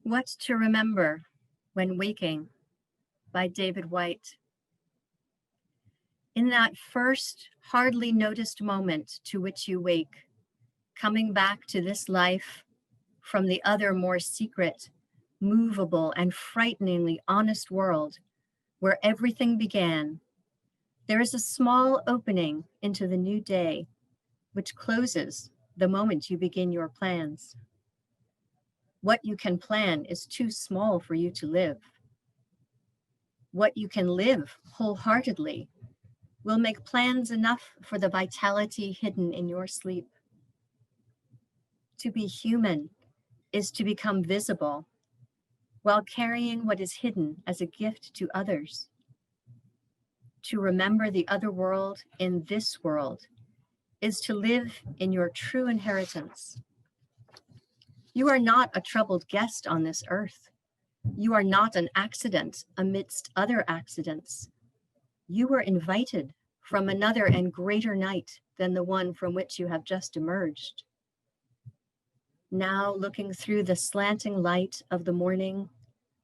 What to Remember When Waking by David Whyte. In that first, hardly noticed moment to which you wake, coming back to this life from the other more secret, movable, and frighteningly honest world where everything began, there is a small opening into the new day, which closes the moment you begin your plans. What you can plan is too small for you to live. What you can live wholeheartedly will make plans enough for the vitality hidden in your sleep. To be human is to become visible while carrying what is hidden as a gift to others. To remember the other world in this world is to live in your true inheritance. You are not a troubled guest on this earth. You are not an accident amidst other accidents. You were invited from another and greater night than the one from which you have just emerged. Now, looking through the slanting light of the morning,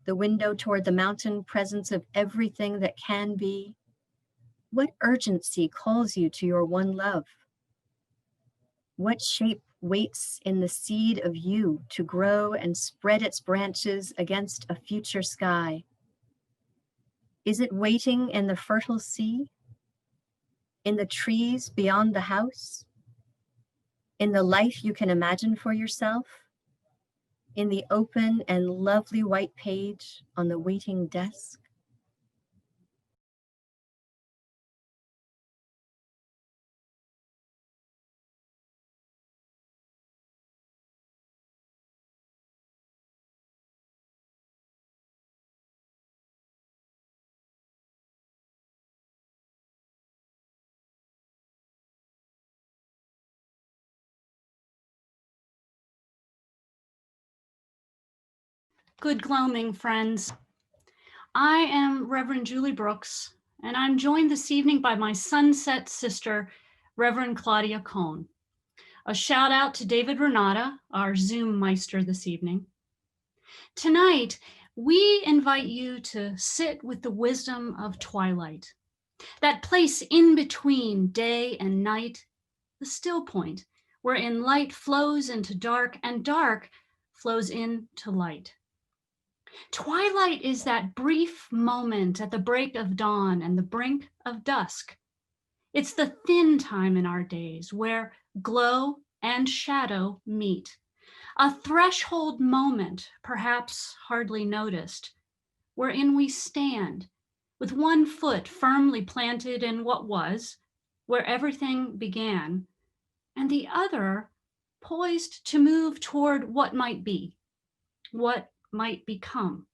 the window toward the mountain presence of everything that can be, what urgency calls you to your one love? What shape waits in the seed of you to grow and spread its branches against a future sky? Is it waiting in the fertile sea? In the trees beyond the house? In the life you can imagine for yourself? In the open and lovely white page on the waiting desk? Good gloaming, friends. I am Reverend Julie Brooks, and I'm joined this evening by my sunset sister, Reverend Claudia Kohn. A shout out to David Renata, our Zoom meister this evening. Tonight, we invite you to sit with the wisdom of twilight, that place in between day and night, the still point, wherein light flows into dark and dark flows into light. Twilight is that brief moment at the break of dawn and the brink of dusk. It's the thin time in our days where glow and shadow meet. A threshold moment, perhaps hardly noticed, wherein we stand with one foot firmly planted in what was, where everything began, and the other poised to move toward what might be, what might become.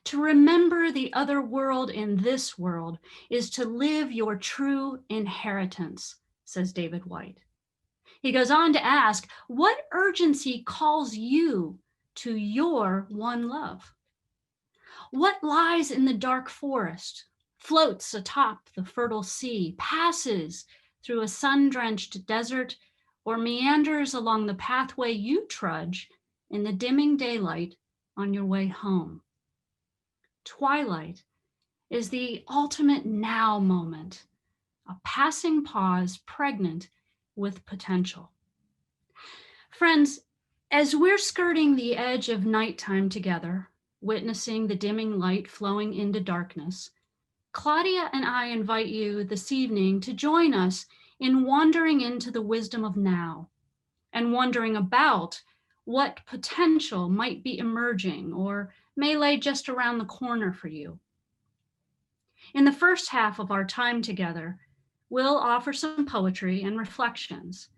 To remember the other world in this world is to live your true inheritance, says David Whyte. He goes on to ask, what urgency calls you to your one love? What lies in the dark forest, floats atop the fertile sea, passes through a sun-drenched desert, or meanders along the pathway you trudge in the dimming daylight on your way home? Twilight is the ultimate now moment, a passing pause pregnant with potential. Friends, as we're skirting the edge of nighttime together, witnessing the dimming light flowing into darkness, Claudia and I invite you this evening to join us in wandering into the wisdom of now and wondering about what potential might be emerging or may lay just around the corner for you. In the first half of our time together, we'll offer some poetry and reflections.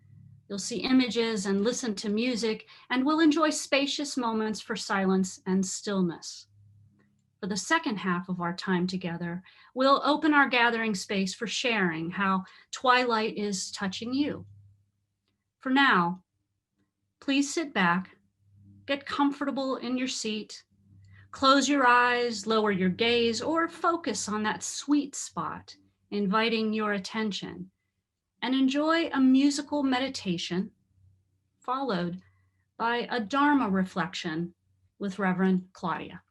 You'll see images and listen to music, and we'll enjoy spacious moments for silence and stillness. For the second half of our time together, we'll open our gathering space for sharing how twilight is touching you. For now, please sit back, get comfortable in your seat, close your eyes, lower your gaze, or focus on that sweet spot, inviting your attention, and enjoy a musical meditation followed by a Dharma reflection with Reverend Claudia.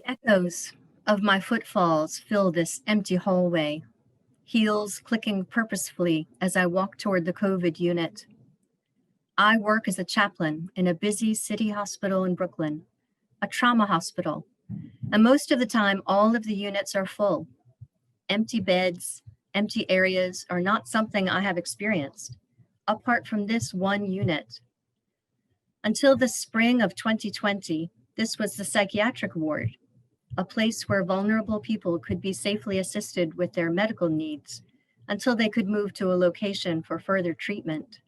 Echoes of my footfalls fill this empty hallway, heels clicking purposefully as I walk toward the COVID unit. I work as a chaplain in a busy city hospital in Brooklyn, a trauma hospital, and most of the time all of the units are full. Empty beds, empty areas are not something I have experienced, apart from this one unit. Until the spring of 2020, this was the psychiatric ward, a place where vulnerable people could be safely assisted with their medical needs until they could move to a location for further treatment.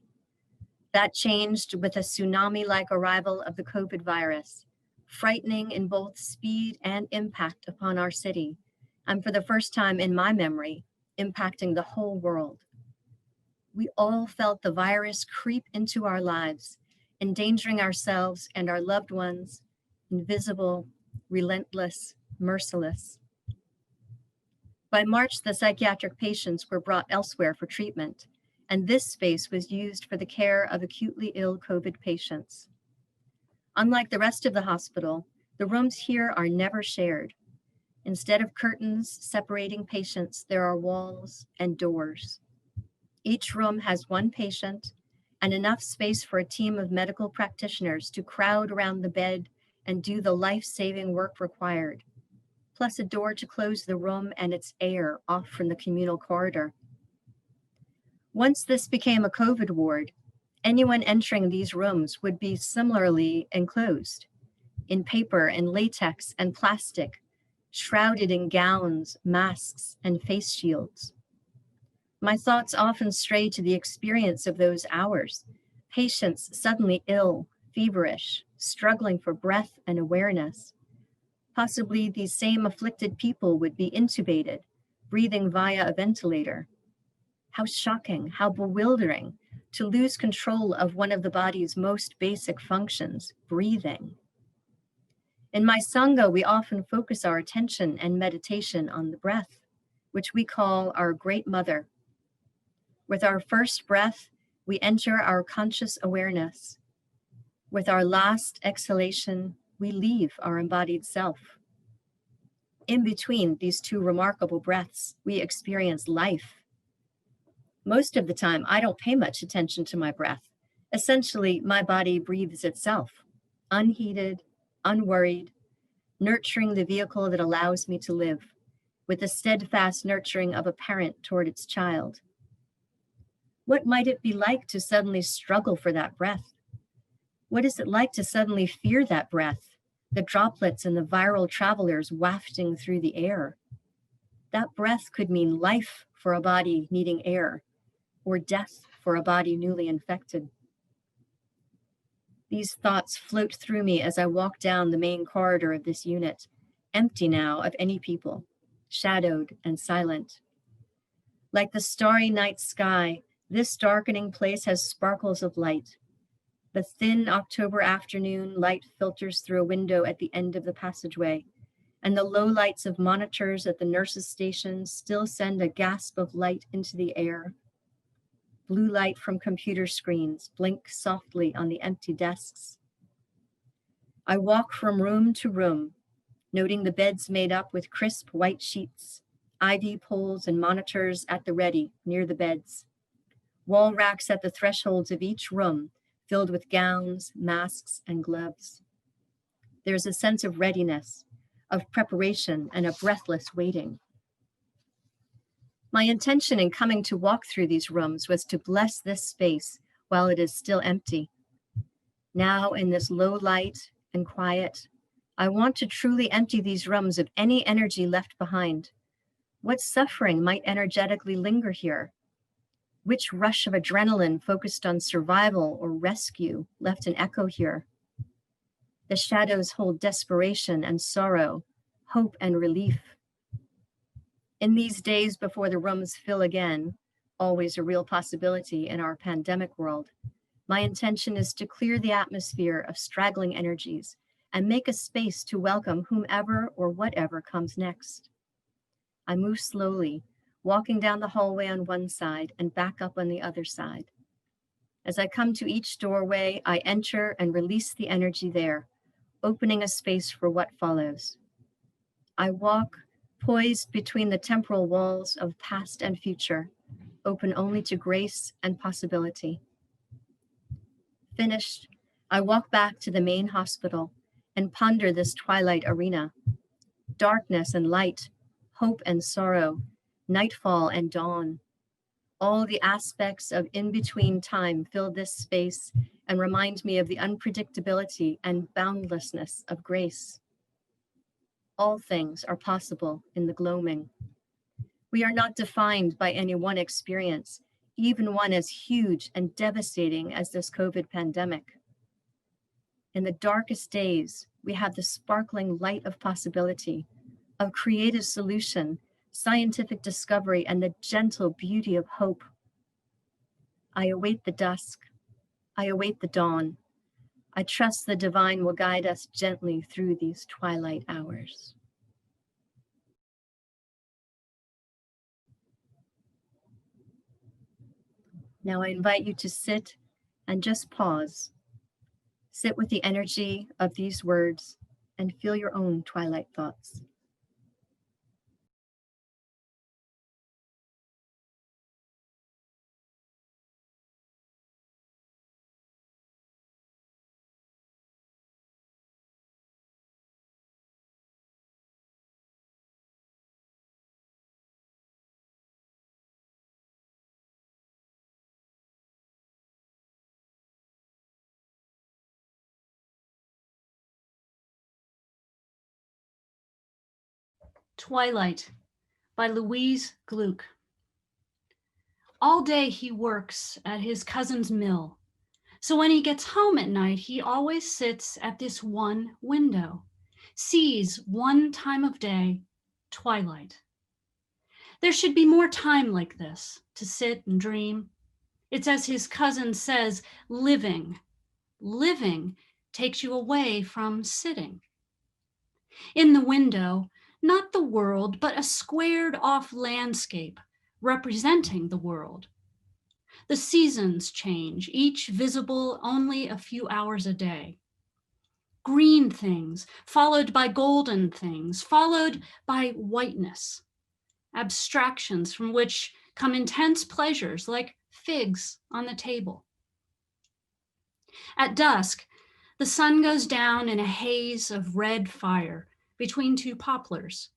That changed with a tsunami-like arrival of the COVID virus, frightening in both speed and impact upon our city, and for the first time in my memory, impacting the whole world. We all felt the virus creep into our lives, endangering ourselves and our loved ones, invisible, relentless, merciless. By March, the psychiatric patients were brought elsewhere for treatment, and this space was used for the care of acutely ill COVID patients. Unlike the rest of the hospital, the rooms here are never shared. Instead of curtains separating patients, there are walls and doors. Each room has one patient and enough space for a team of medical practitioners to crowd around the bed and do the life-saving work required, plus a door to close the room and its air off from the communal corridor. Once this became a COVID ward, anyone entering these rooms would be similarly enclosed in paper and latex and plastic, shrouded in gowns, masks, and face shields. My thoughts often stray to the experience of those hours, patients suddenly ill, feverish, struggling for breath and awareness. Possibly these same afflicted people would be intubated, breathing via a ventilator. How shocking, how bewildering to lose control of one of the body's most basic functions, breathing. In my Sangha, we often focus our attention and meditation on the breath, which we call our Great Mother. With our first breath, we enter our conscious awareness. With our last exhalation, we leave our embodied self. In between these two remarkable breaths, we experience life. Most of the time, I don't pay much attention to my breath. Essentially, my body breathes itself, unheated, unworried, nurturing the vehicle that allows me to live, with the steadfast nurturing of a parent toward its child. What might it be like to suddenly struggle for that breath? What is it like to suddenly fear that breath, the droplets and the viral travelers wafting through the air? That breath could mean life for a body needing air, or death for a body newly infected. These thoughts float through me as I walk down the main corridor of this unit, empty now of any people, shadowed and silent. Like the starry night sky, this darkening place has sparkles of light. The thin October afternoon light filters through a window at the end of the passageway, and the low lights of monitors at the nurses' stations still send a gasp of light into the air. Blue light from computer screens blink softly on the empty desks. I walk from room to room, noting the beds made up with crisp white sheets, IV poles and monitors at the ready near the beds. Wall racks at the thresholds of each room filled with gowns, masks, and gloves. There's a sense of readiness, of preparation, and a breathless waiting. My intention in coming to walk through these rooms was to bless this space while it is still empty. Now, in this low light and quiet, I want to truly empty these rooms of any energy left behind. What suffering might energetically linger here? Which rush of adrenaline focused on survival or rescue left an echo here? The shadows hold desperation and sorrow, hope and relief. In these days before the rooms fill again, always a real possibility in our pandemic world, my intention is to clear the atmosphere of straggling energies and make a space to welcome whomever or whatever comes next. I move slowly, walking down the hallway on one side and back up on the other side. As I come to each doorway, I enter and release the energy there, opening a space for what follows. I walk poised between the temporal walls of past and future, open only to grace and possibility. Finished, I walk back to the main hospital and ponder this twilight arena. Darkness and light, hope and sorrow, nightfall and dawn. All the aspects of in-between time fill this space and remind me of the unpredictability and boundlessness of grace. All things are possible in the gloaming. We are not defined by any one experience, even one as huge and devastating as this COVID pandemic. In the darkest days, we have the sparkling light of possibility, of creative solution, scientific discovery, and the gentle beauty of hope. I await the dusk. I await the dawn. I trust the divine will guide us gently through these twilight hours. Now I invite you to sit and just pause. Sit with the energy of these words and feel your own twilight thoughts. Twilight by Louise Gluck. All day he works at his cousin's mill. So when he gets home at night, he always sits at this one window, sees one time of day, twilight. There should be more time like this to sit and dream. It's as his cousin says, living takes you away from sitting. In the window, not the world, but a squared off landscape representing the world. The seasons change, each visible only a few hours a day. Green things, followed by golden things, followed by whiteness. Abstractions from which come intense pleasures like figs on the table. At dusk, the sun goes down in a haze of red fire between two poplars.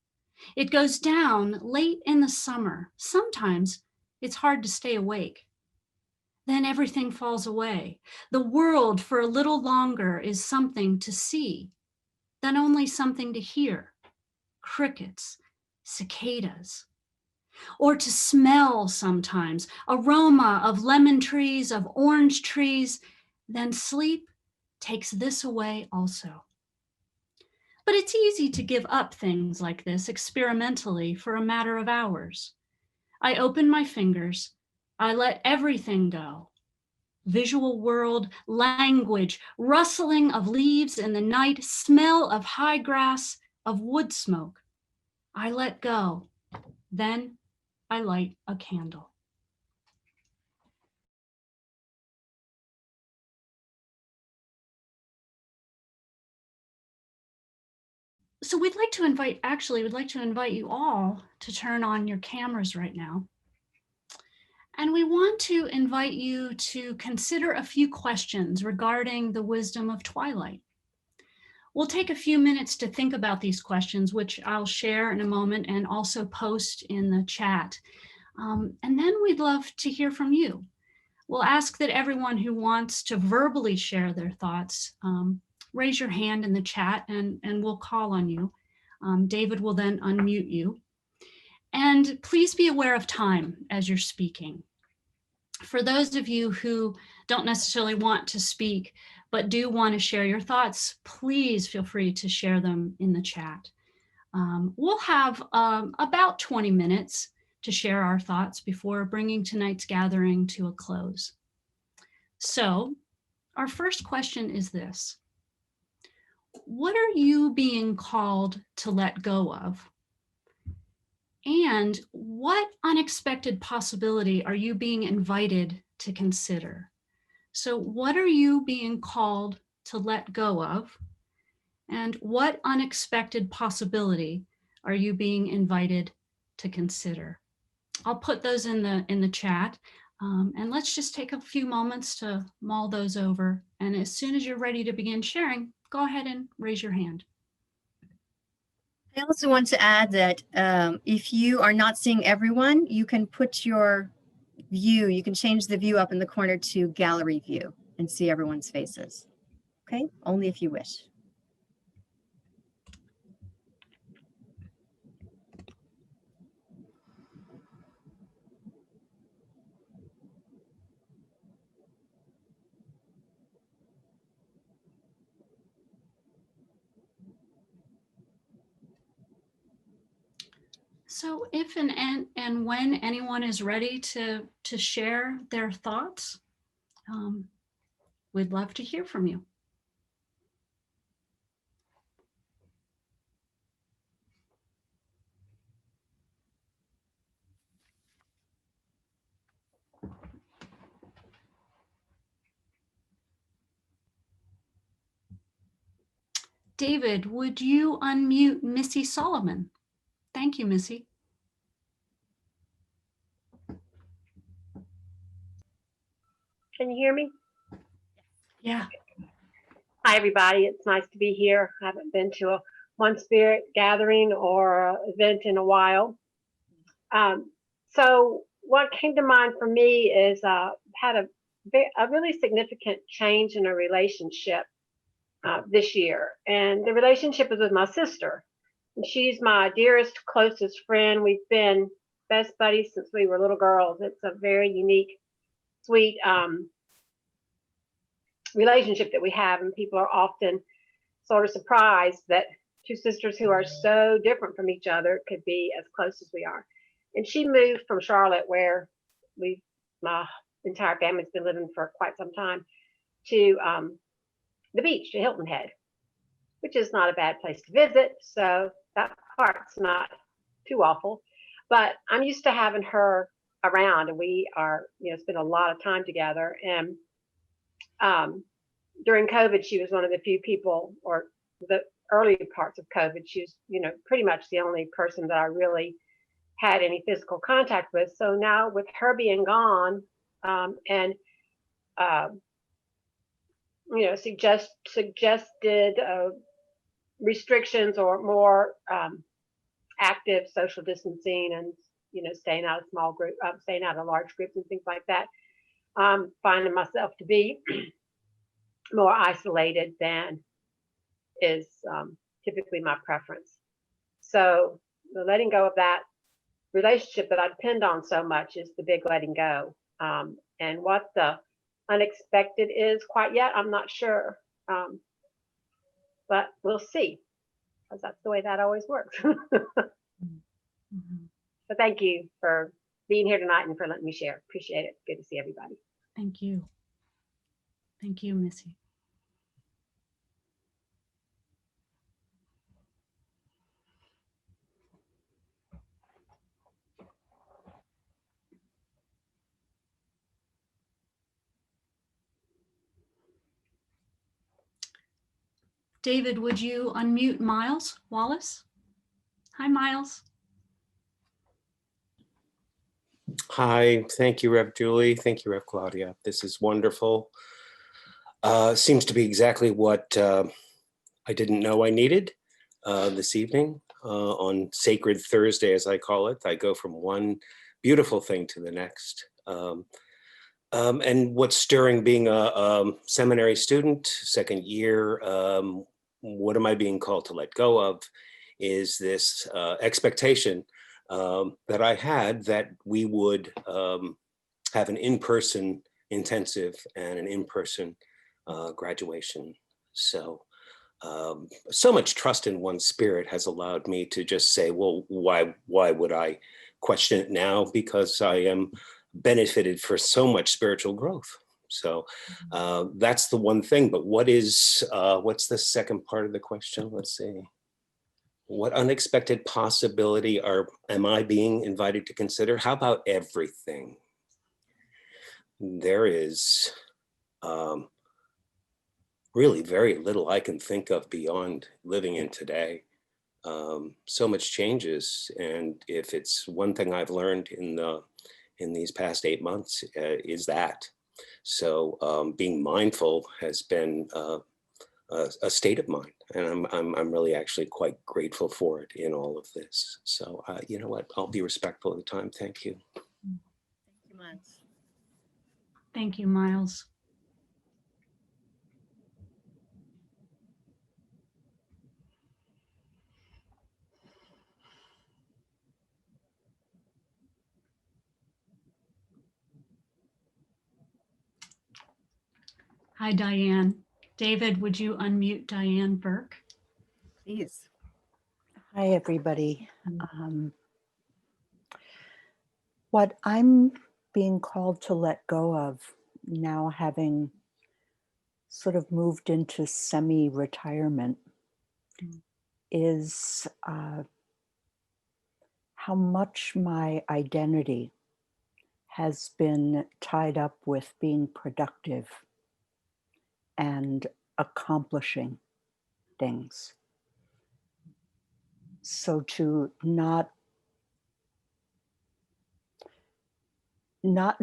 It goes down late in the summer. Sometimes it's hard to stay awake. Then everything falls away. The world for a little longer is something to see, then only something to hear. Crickets, cicadas. Or to smell sometimes, aroma of lemon trees, of orange trees, then sleep takes this away also. But it's easy to give up things like this experimentally for a matter of hours. I open my fingers, I let everything go. Visual world, language, rustling of leaves in the night, smell of high grass, of wood smoke. I let go. Then I light a candle. So we'd like to invite you all to turn on your cameras right now. And we want to invite you to consider a few questions regarding the wisdom of twilight. We'll take a few minutes to think about these questions, which I'll share in a moment and also post in the chat. And then we'd love to hear from you. We'll ask that everyone who wants to verbally share their thoughts, raise your hand in the chat and we'll call on you. David will then unmute you. And please be aware of time as you're speaking. For those of you who don't necessarily want to speak, but do want to share your thoughts, please feel free to share them in the chat. We'll have about 20 minutes to share our thoughts before bringing tonight's gathering to a close. So our first question is this: what are you being called to let go of? And what unexpected possibility are you being invited to consider? So what are you being called to let go of? And what unexpected possibility are you being invited to consider? I'll put those in the chat. And let's just take a few moments to mull those over. And as soon as you're ready to begin sharing, go ahead and raise your hand. I also want to add that if you are not seeing everyone, you can put your view, you can change the view up in the corner to gallery view and see everyone's faces. Okay, only if you wish. So if and when anyone is ready to share their thoughts, we'd love to hear from you. David, would you unmute Missy Solomon? Thank you, Missy. Can you hear me? Yeah. Hi, everybody. It's nice to be here. I haven't been to a One Spirit gathering or event in a while. So what came to mind for me is had a really significant change in a relationship this year. And the relationship is with my sister. And she's my dearest, closest friend. We've been best buddies since we were little girls. It's a very unique, sweet relationship that we have, and people are often sort of surprised that two sisters who are so different from each other could be as close as we are. And she moved from Charlotte, where my entire family's been living for quite some time, to the beach, to Hilton Head, which is not a bad place to visit. So that part's not too awful. But I'm used to having her around, and we are, spend a lot of time together. And during COVID, she was one of the few people, or the early parts of COVID, she was, pretty much the only person that I really had any physical contact with. So now with her being gone, and suggested restrictions or more active social distancing, and staying out of small group, staying out of large groups and things like that, finding myself to be more isolated than is typically my preference. So the letting go of that relationship that I depend on so much is the big letting go. And what the unexpected is quite yet, I'm not sure. But we'll see, because that's the way that always works. Mm-hmm. So thank you for being here tonight and for letting me share. Appreciate it. Good to see everybody. Thank you. Thank you, Missy. David, would you unmute Miles Wallace? Hi, Miles. Hi, thank you, Rev Julie. Thank you, Rev Claudia. This is wonderful. Seems to be exactly what I didn't know I needed this evening on Sacred Thursday, as I call it. I go from one beautiful thing to the next. And what's stirring, being a seminary student, second year, what am I being called to let go of, is this expectation that I had that we would have an in-person intensive and an in-person graduation. So so much trust in one spirit has allowed me to just say, well, why would I question it now? Because I am benefited for so much spiritual growth. So that's the one thing. But what's the second part of the question? Let's see. What unexpected possibility am I being invited to consider? How about everything? There is really very little I can think of beyond living in today. so much changes. And if it's one thing I've learned in these past 8 months, is that. So being mindful has been a state of mind, and I'm really actually quite grateful for it in all of this. So you know what? I'll be respectful of the time. Thank you. Thank you, Miles. Thank you, Miles. Hi, Diane. David, would you unmute Diane Burke? Please. Hi, everybody. What I'm being called to let go of now, having sort of moved into semi-retirement, is how much my identity has been tied up with being productive and accomplishing things. So to not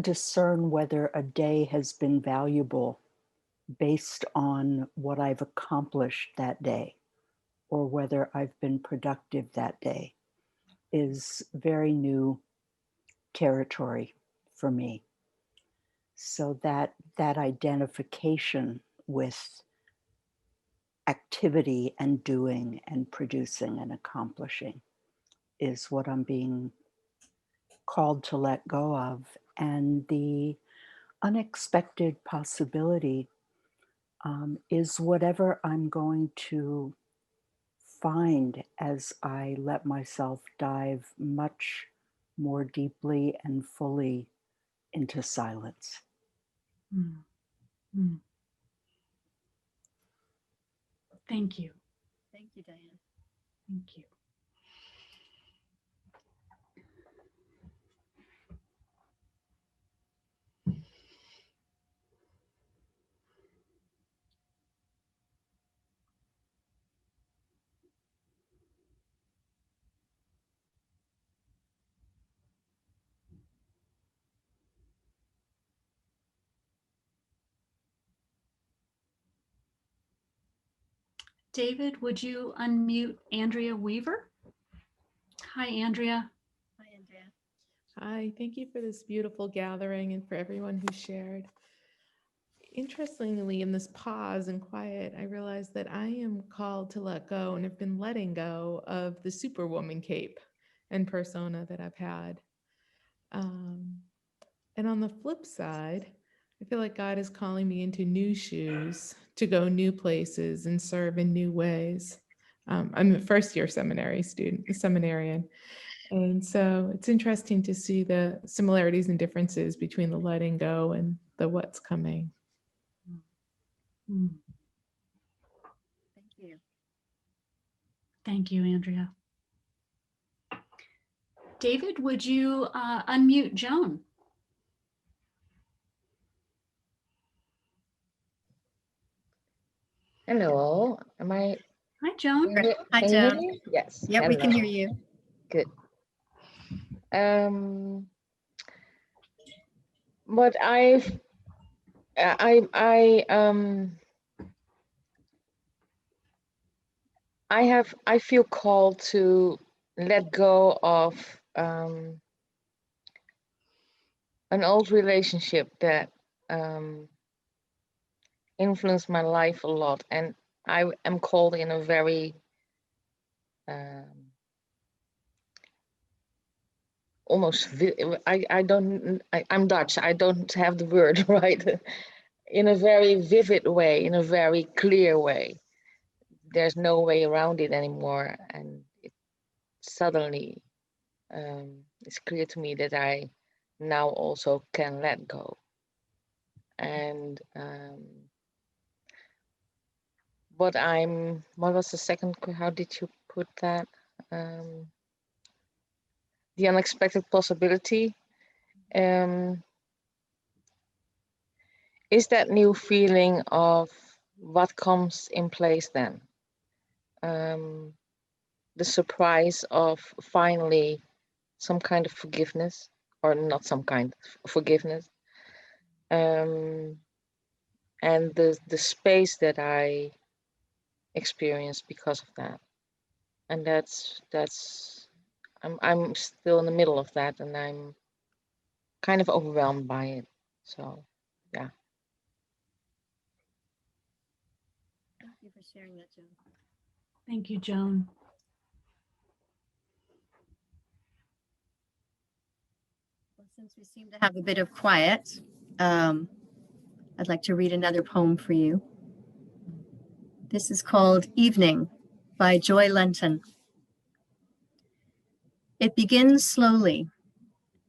discern whether a day has been valuable based on what I've accomplished that day or whether I've been productive that day is very new territory for me. So that identification with activity and doing and producing and accomplishing is what I'm being called to let go of. And the unexpected possibility is whatever I'm going to find as I let myself dive much more deeply and fully into silence. Mm. Mm. Thank you. Thank you, Diane. Thank you. David, would you unmute Andrea Weaver? Hi, Andrea. Hi, Andrea. Hi, thank you for this beautiful gathering and for everyone who shared. Interestingly, in this pause and quiet, I realized that I am called to let go and have been letting go of the superwoman cape and persona that I've had. And on the flip side, I feel like God is calling me into new shoes to go new places and serve in new ways. I'm a first-year seminary student, a seminarian. And so it's interesting to see the similarities and differences between the letting go and the what's coming. Mm. Thank you. Thank you, Andrea. David, would you unmute Joan? Hello, am I? Hi, Joan. Hi, Can you hear Joan. me? Yes. Yeah, we can hello. hear you. Good. But I feel called to let go of an old relationship that influenced my life a lot, and I am called in a very almost I'm Dutch, I don't have the word right, in a very vivid way, in a very clear way. There's no way around it anymore, and it suddenly it's clear to me that I now also can let go. And what was the second, how did you put that? The unexpected possibility is that new feeling of what comes in place then. the surprise of finally some kind of forgiveness, or not some kind of forgiveness, and the space that I experienced because of that. And that's I'm still in the middle of that, and I'm kind of overwhelmed by it. So yeah. Thank you for sharing that, Joan. Thank you, Joan. Well, since we seem to have a bit of quiet, I'd like to read another poem for you. This is called Evening by Joy Lenton. It begins slowly.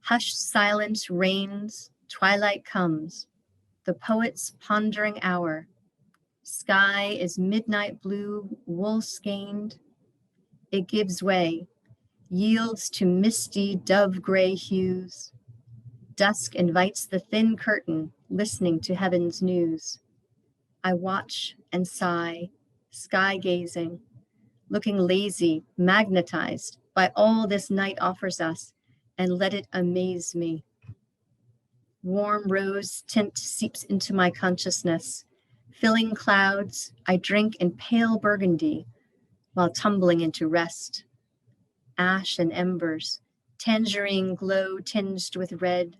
Hushed silence reigns, twilight comes, the poet's pondering hour. Sky is midnight blue, wool-skeined. It gives way, yields to misty dove-gray hues. Dusk invites the thin curtain, listening to heaven's news. I watch and sigh, sky-gazing, looking lazy, magnetized by all this night offers us, and let it amaze me. Warm rose tint seeps into my consciousness. Filling clouds, I drink in pale burgundy while tumbling into rest. Ash and embers, tangerine glow tinged with red,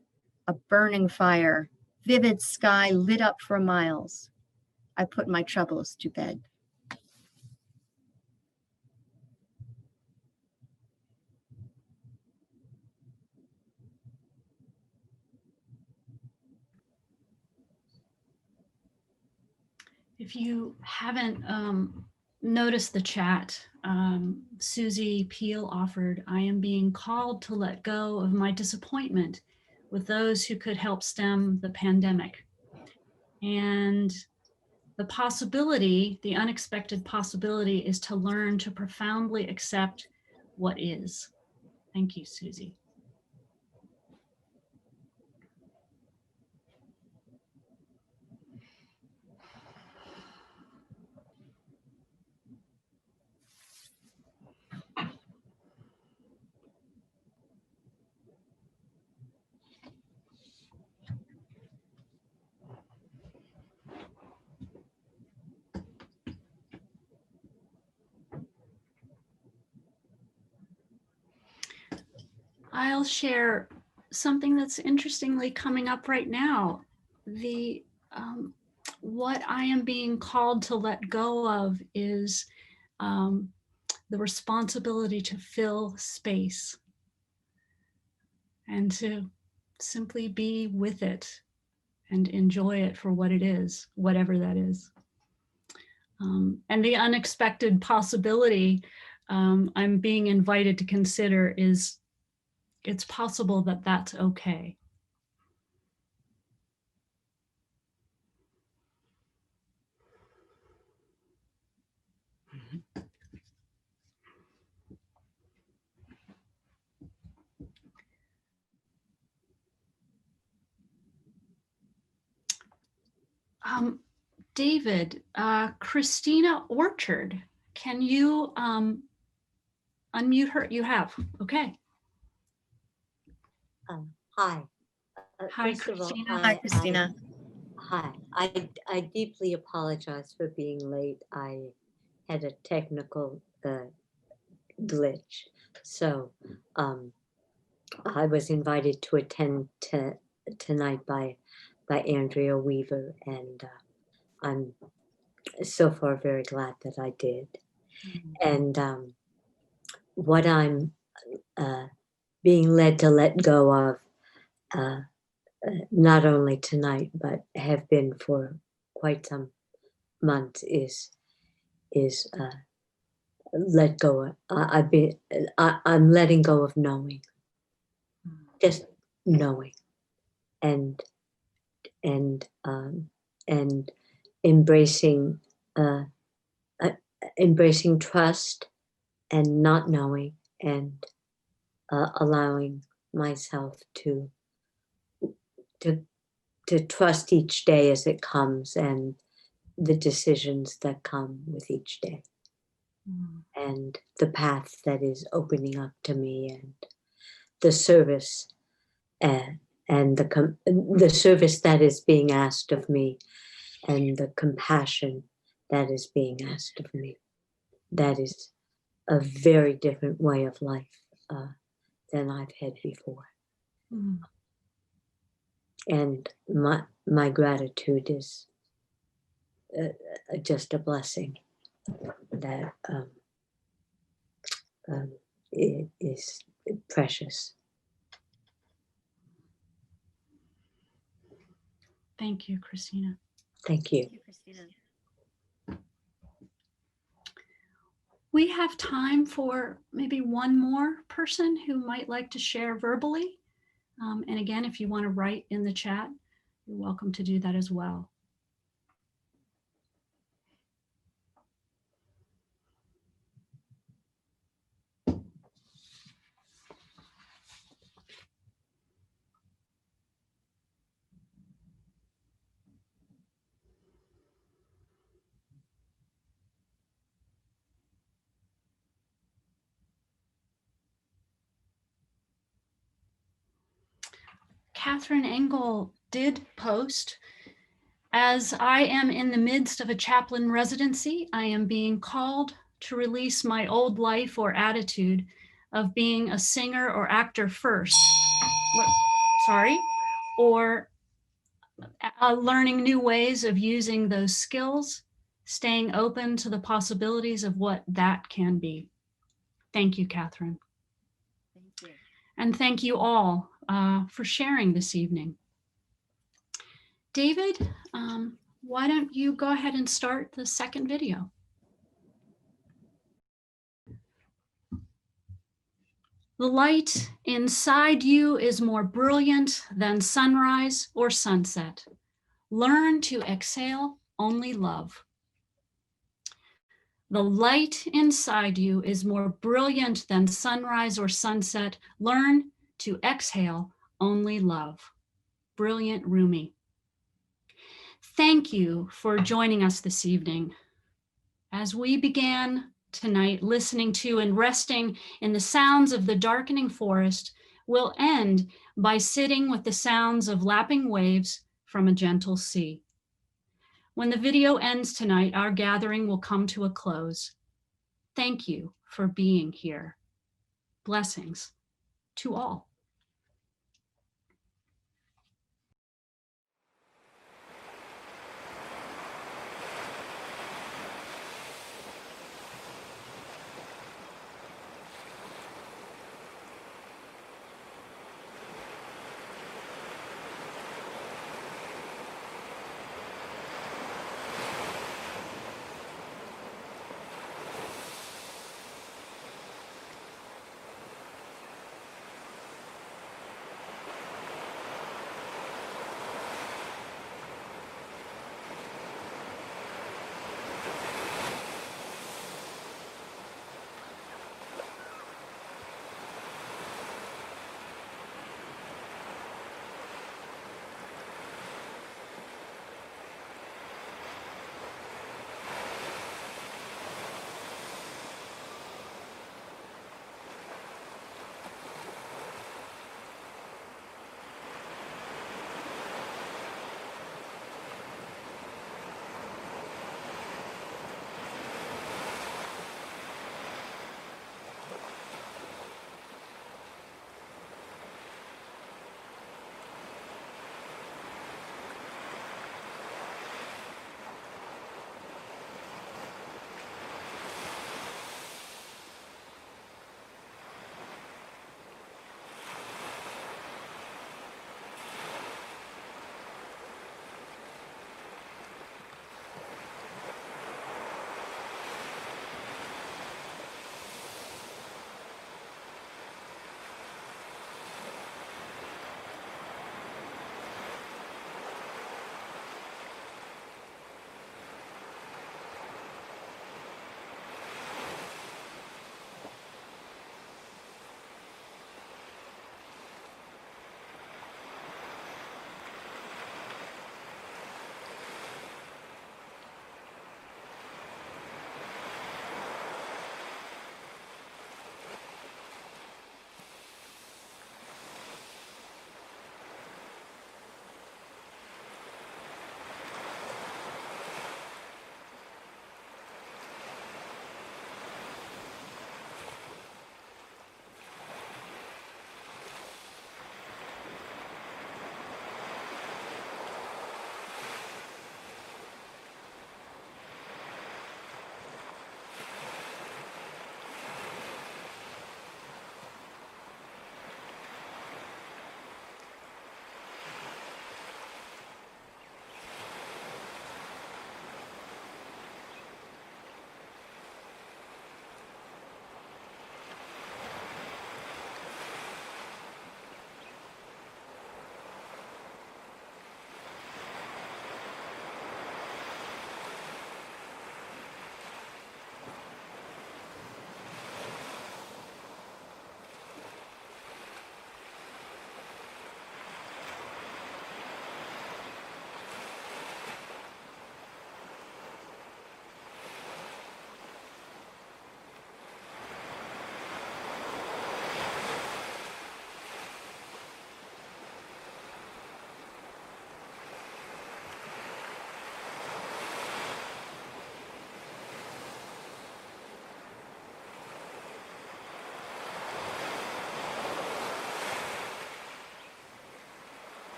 a burning fire, vivid sky lit up for miles. I put my troubles to bed. If you haven't noticed the chat, Susie Peel offered, I am being called to let go of my disappointment with those who could help stem the pandemic. And the possibility, the unexpected possibility, is to learn to profoundly accept what is. Thank you, Susie. I'll share something that's interestingly coming up right now. The what I am being called to let go of is the responsibility to fill space and to simply be with it and enjoy it for what it is, whatever that is. And the unexpected possibility I'm being invited to consider is it's possible that that's okay. David, Christina Orchard, can you unmute her? You have, okay. Hi. Hi, First of all, Christina. Hi, Christina. Hi. I deeply apologize for being late. I had a technical glitch. So I was invited to attend tonight by Andrea Weaver, and I'm so far very glad that I did. And what I'm being led to let go of, not only tonight, but have been for quite some months, is let go. I'm letting go of knowing, just knowing, and embracing embracing trust and not knowing, and allowing myself to trust each day as it comes and the decisions that come with each day. and the path that is opening up to me, and the service and the service that is being asked of me, and the compassion that is being asked of me. That is a very different way of life than I've had before. Mm. And my gratitude is just a blessing that it is precious. Thank you, Christina. Thank you. Thank you, Christina. We have time for maybe one more person who might like to share verbally. And again, if you want to write in the chat, you're welcome to do that as well. Catherine Engel did post, as I am in the midst of a chaplain residency, I am being called to release my old life or attitude of being a singer or actor first, or learning new ways of using those skills, staying open to the possibilities of what that can be. Thank you, Catherine. Thank you. And thank you all for sharing this evening. David, why don't you go ahead and start the second video? The light inside you is more brilliant than sunrise or sunset. Learn to exhale only love. The light inside you is more brilliant than sunrise or sunset. Learn to exhale only love. Brilliant Rumi. Thank you for joining us this evening. As we began tonight listening to and resting in the sounds of the darkening forest, we'll end by sitting with the sounds of lapping waves from a gentle sea. When the video ends tonight, our gathering will come to a close. Thank you for being here. Blessings to all.